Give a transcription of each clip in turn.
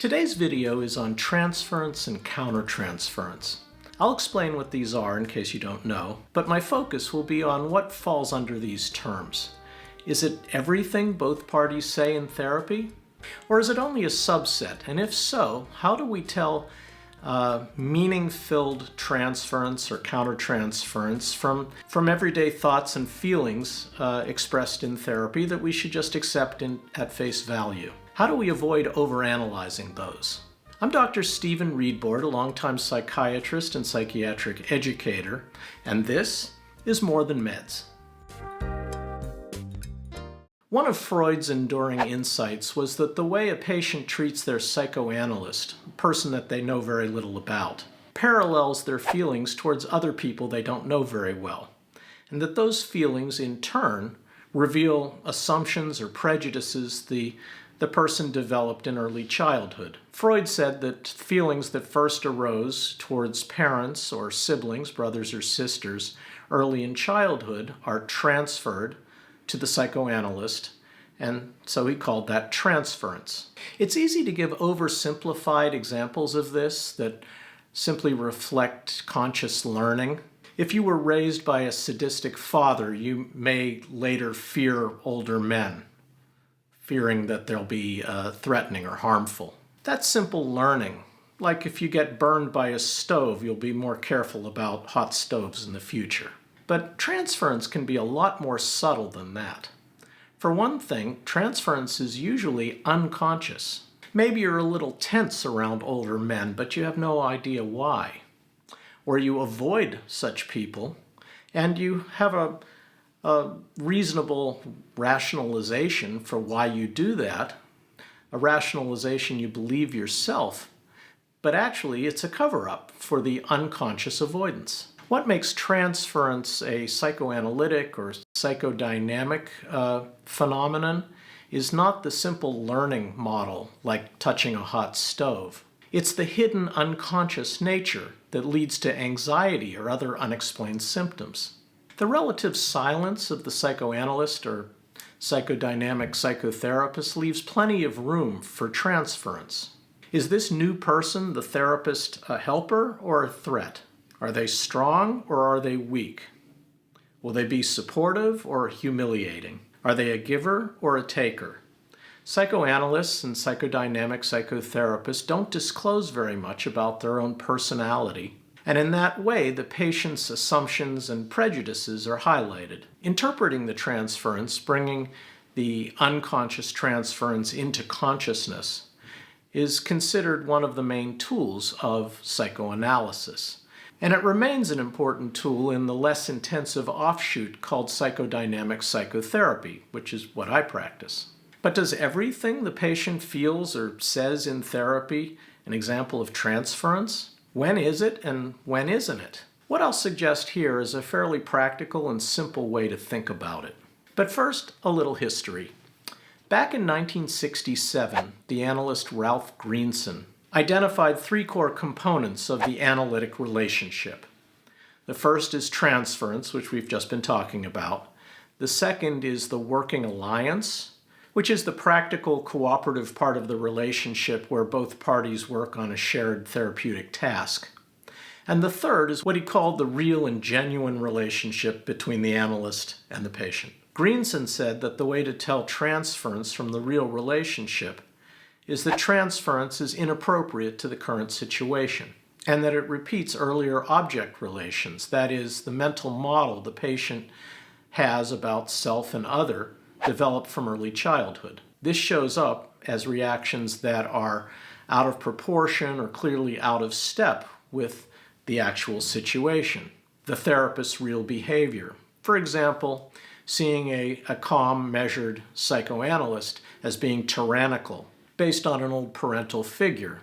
Today's video is on transference and countertransference. I'll explain what these are in case you don't know, but my focus will be on what falls under these terms. Is it everything both parties say in therapy? Or is it only a subset? And if so, how do we tell meaning-filled transference or countertransference from everyday thoughts and feelings expressed in therapy that we should just accept at face value? How do we avoid overanalyzing those? I'm Dr. Stephen Reidbord, a longtime psychiatrist and psychiatric educator, and this is More Than Meds. One of Freud's enduring insights was that the way a patient treats their psychoanalyst, a person that they know very little about, parallels their feelings towards other people they don't know very well, and that those feelings in turn reveal assumptions or prejudices the person developed in early childhood. Freud said that feelings that first arose towards parents or siblings, brothers or sisters, early in childhood are transferred to the psychoanalyst, and so he called that transference. It's easy to give oversimplified examples of this that simply reflect conscious learning. If you were raised by a sadistic father, you may later fear older men, fearing that they'll be threatening or harmful. That's simple learning. Like if you get burned by a stove, you'll be more careful about hot stoves in the future. But transference can be a lot more subtle than that. For one thing, transference is usually unconscious. Maybe you're a little tense around older men, but you have no idea why. Or you avoid such people, and you have a reasonable rationalization for why you do that, a rationalization you believe yourself, but actually it's a cover-up for the unconscious avoidance. What makes transference a psychoanalytic or psychodynamic phenomenon is not the simple learning model like touching a hot stove. It's the hidden unconscious nature that leads to anxiety or other unexplained symptoms. The relative silence of the psychoanalyst or psychodynamic psychotherapist leaves plenty of room for transference. Is this new person, the therapist, a helper or a threat? Are they strong or are they weak? Will they be supportive or humiliating? Are they a giver or a taker? Psychoanalysts and psychodynamic psychotherapists don't disclose very much about their own personality, and in that way the patient's assumptions and prejudices are highlighted. Interpreting the transference, bringing the unconscious transference into consciousness, is considered one of the main tools of psychoanalysis. And it remains an important tool in the less intensive offshoot called psychodynamic psychotherapy, which is what I practice. But does everything the patient feels or says in therapy an example of transference? When is it and when isn't it? What I'll suggest here is a fairly practical and simple way to think about it. But first, a little history. Back in 1967, the analyst Ralph Greenson identified three core components of the analytic relationship. The first is transference, which we've just been talking about. The second is the working alliance, which is the practical cooperative part of the relationship where both parties work on a shared therapeutic task. And the third is what he called the real and genuine relationship between the analyst and the patient. Greenson said that the way to tell transference from the real relationship is that transference is inappropriate to the current situation, and that it repeats earlier object relations, that is, the mental model the patient has about self and other developed from early childhood. This shows up as reactions that are out of proportion or clearly out of step with the actual situation, the therapist's real behavior. For example, seeing a calm, measured psychoanalyst as being tyrannical, based on an old parental figure.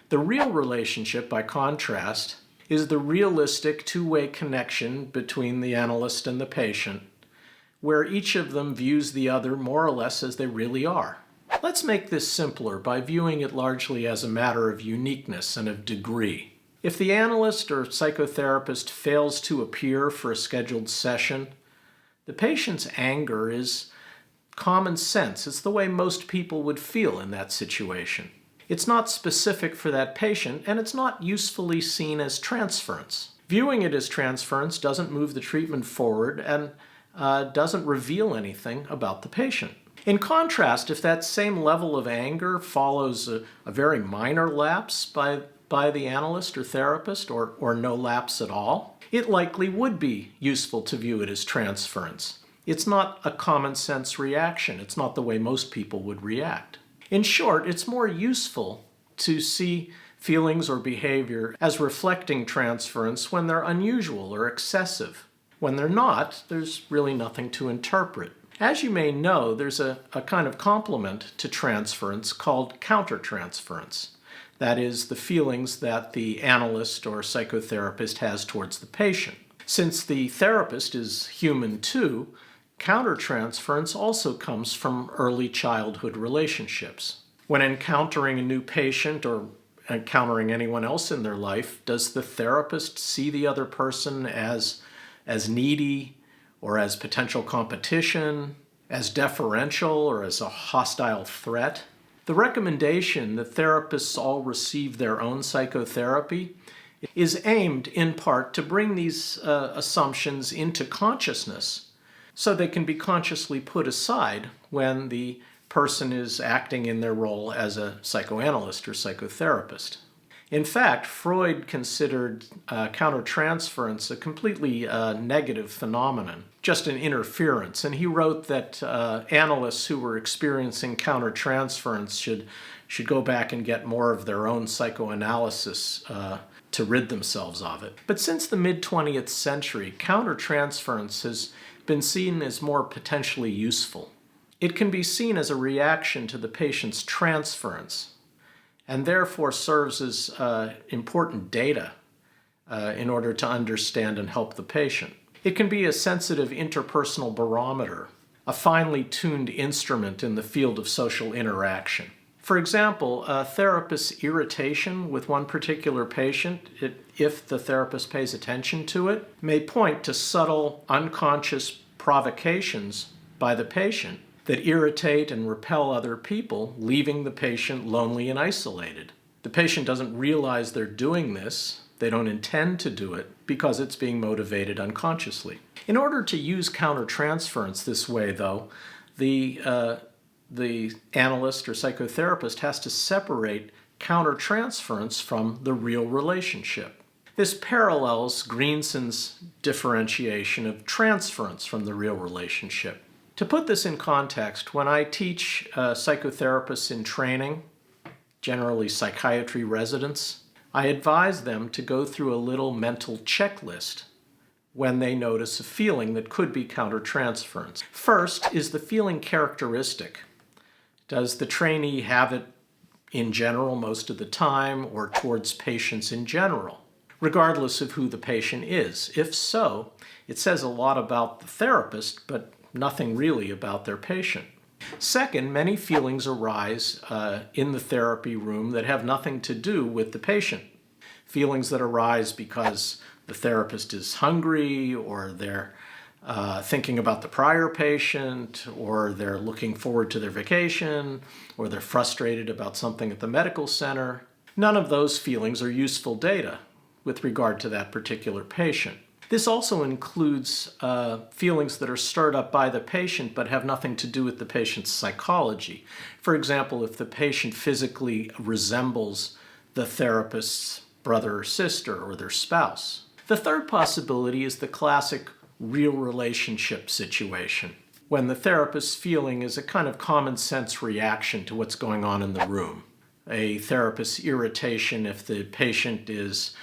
The real relationship, by contrast, is the realistic two-way connection between the analyst and the patient, where each of them views the other more or less as they really are. Let's make this simpler by viewing it largely as a matter of uniqueness and of degree. If the analyst or psychotherapist fails to appear for a scheduled session, the patient's anger is common sense. It's the way most people would feel in that situation. It's not specific for that patient, and it's not usefully seen as transference. Viewing it as transference doesn't move the treatment forward and doesn't reveal anything about the patient. In contrast, if that same level of anger follows a very minor lapse by the analyst or therapist, or no lapse at all, it likely would be useful to view it as transference. It's not a common sense reaction. It's not the way most people would react. In short, it's more useful to see feelings or behavior as reflecting transference when they're unusual or excessive. When they're not, there's really nothing to interpret. As you may know, there's a kind of complement to transference called countertransference. That is, the feelings that the analyst or psychotherapist has towards the patient. Since the therapist is human too, countertransference also comes from early childhood relationships. When encountering a new patient or encountering anyone else in their life, does the therapist see the other person as needy or as potential competition, as deferential or as a hostile threat? The recommendation that therapists all receive their own psychotherapy is aimed in part to bring these assumptions into consciousness so they can be consciously put aside when the person is acting in their role as a psychoanalyst or psychotherapist. In fact, Freud considered countertransference a completely negative phenomenon, just an interference, and he wrote that analysts who were experiencing countertransference should go back and get more of their own psychoanalysis to rid themselves of it. But since the mid-20th century, countertransference has been seen as more potentially useful. It can be seen as a reaction to the patient's transference, and therefore serves as important data in order to understand and help the patient. It can be a sensitive interpersonal barometer, a finely tuned instrument in the field of social interaction. For example, a therapist's irritation with one particular patient, if the therapist pays attention to it, may point to subtle, unconscious provocations by the patient that irritate and repel other people, leaving the patient lonely and isolated. The patient doesn't realize they're doing this. They don't intend to do it because it's being motivated unconsciously. In order to use countertransference this way, though, the analyst or psychotherapist has to separate countertransference from the real relationship. This parallels Greenson's differentiation of transference from the real relationship. To put this in context, when I teach psychotherapists in training, generally psychiatry residents, I advise them to go through a little mental checklist when they notice a feeling that could be countertransference. First, is the feeling characteristic? Does the trainee have it in general most of the time or towards patients in general, regardless of who the patient is? If so, it says a lot about the therapist, but nothing really about their patient. Second, many feelings arise in the therapy room that have nothing to do with the patient. Feelings that arise because the therapist is hungry, or they're thinking about the prior patient, or they're looking forward to their vacation, or they're frustrated about something at the medical center. None of those feelings are useful data with regard to that particular patient. This also includes feelings that are stirred up by the patient but have nothing to do with the patient's psychology. For example, if the patient physically resembles the therapist's brother or sister or their spouse. The third possibility is the classic real relationship situation, when the therapist's feeling is a kind of common sense reaction to what's going on in the room. A therapist's irritation if the patient is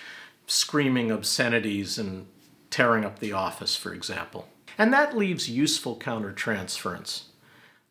screaming obscenities and tearing up the office, for example. And that leaves useful countertransference.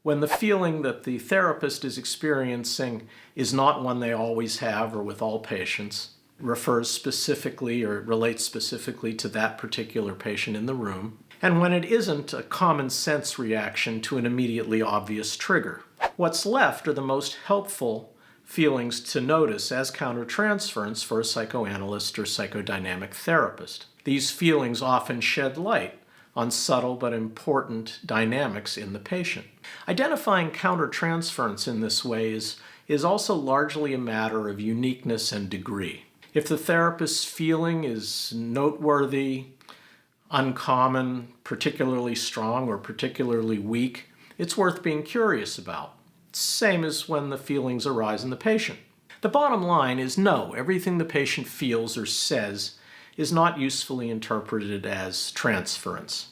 When the feeling that the therapist is experiencing is not one they always have or with all patients, refers specifically or relates specifically to that particular patient in the room, and when it isn't a common sense reaction to an immediately obvious trigger. What's left are the most helpful feelings to notice as countertransference for a psychoanalyst or psychodynamic therapist. These feelings often shed light on subtle but important dynamics in the patient. Identifying countertransference in this way is is also largely a matter of uniqueness and degree. If the therapist's feeling is noteworthy, uncommon, particularly strong, or particularly weak, it's worth being curious about. Same as when the feelings arise in the patient. The bottom line is no, everything the patient feels or says is not usefully interpreted as transference.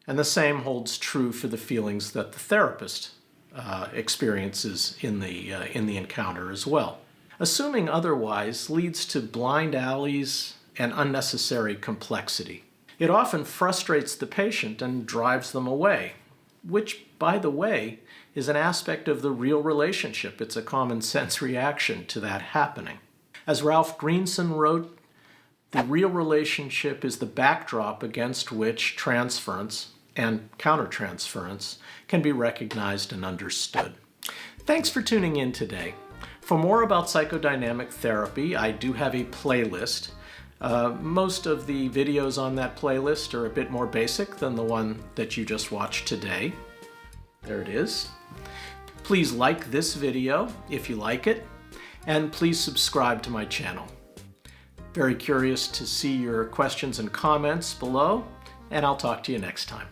And the same holds true for the feelings that the therapist experiences in the encounter as well. Assuming otherwise leads to blind alleys and unnecessary complexity. It often frustrates the patient and drives them away, which, by the way, is an aspect of the real relationship. It's a common sense reaction to that happening. As Ralph Greenson wrote, the real relationship is the backdrop against which transference and countertransference can be recognized and understood. Thanks for tuning in today. For more about psychodynamic therapy, I do have a playlist. Most of the videos on that playlist are a bit more basic than the one that you just watched today. There it is. Please like this video if you like it, and please subscribe to my channel. Very curious to see your questions and comments below, and I'll talk to you next time.